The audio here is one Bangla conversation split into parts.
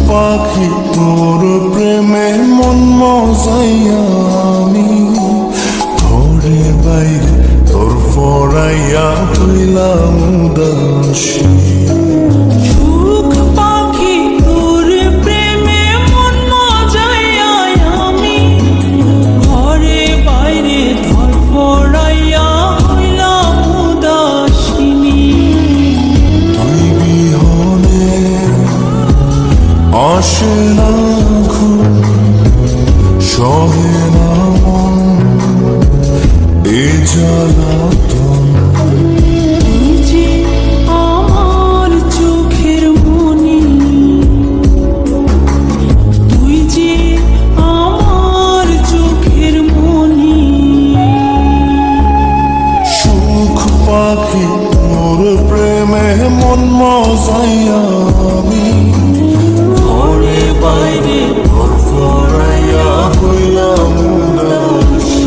পাখি তোর প্রেমে মন মজাইয়া আমি ঘরে বাইরে তোর পড়াইয়া হইলাম উদাসী। সুখ পাখি তোর প্রেমে মন মজাইয়া আমি ঘরে বাইরে ধর পড়াইয়া হইলাম উদাসিনী। তুই বিহনে আসে না ঘুম, সহে না মন এ জ্বালাতন। তুই যে আমার চোখের মনি, তুই যে আমার চোখের মনি। সুখ পাখি তোর প্রেমে মন মজাইয়া আমি ঘরে বাইরে তোর পড়াইয়া হইলাম উদাসী।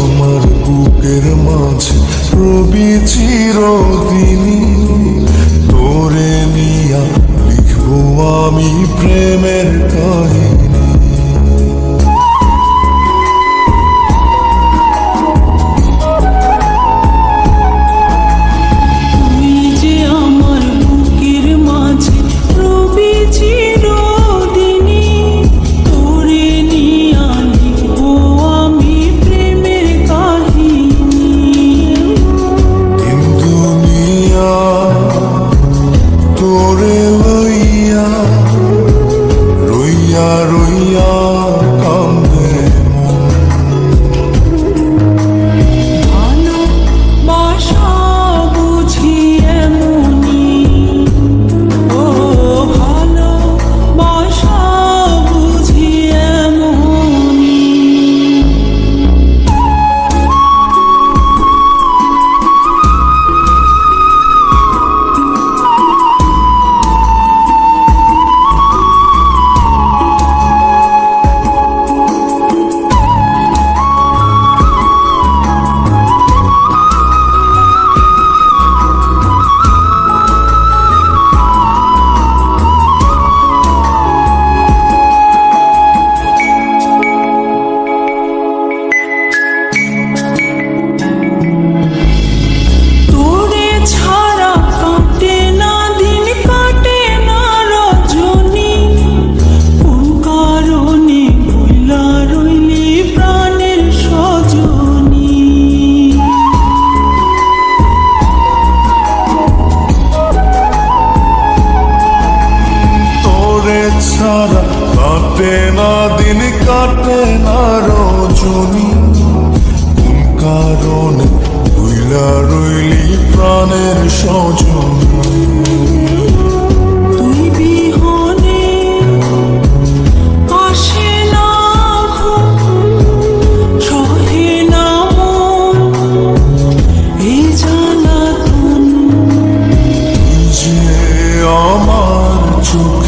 আমার বুকের মাঝে রবি চিরদিনই তোরে নিয়া লিখবো আমি প্রেমের কাহিনী। তুই যে আমার বুকের মাঝে রবি চিরদিনই তোরে নিয়া লিখবো আমি প্রেমের কাহিনী। দিন দুনিয়া তোরে লইয়া রইয়া রইয়া কান্দে মন। ভালোবাসা বুঝি এমনি, ও ভালোবাসা বুঝি এমনি। তোরে ছাড়া কাটে না দিন, কাটে না রজনী। কোন কারণে ভুলা রইলি প্রাণের সজনী। তোরে ছাড়া কাটে না দিন, কাটে না রজনী। কোন কারণে ভুইলা রইলি প্রাণের সজনী। তুই বিহনে আসে না ঘুম, সহে না মন এই জ্বালাতন। তুই যে আমার চোখ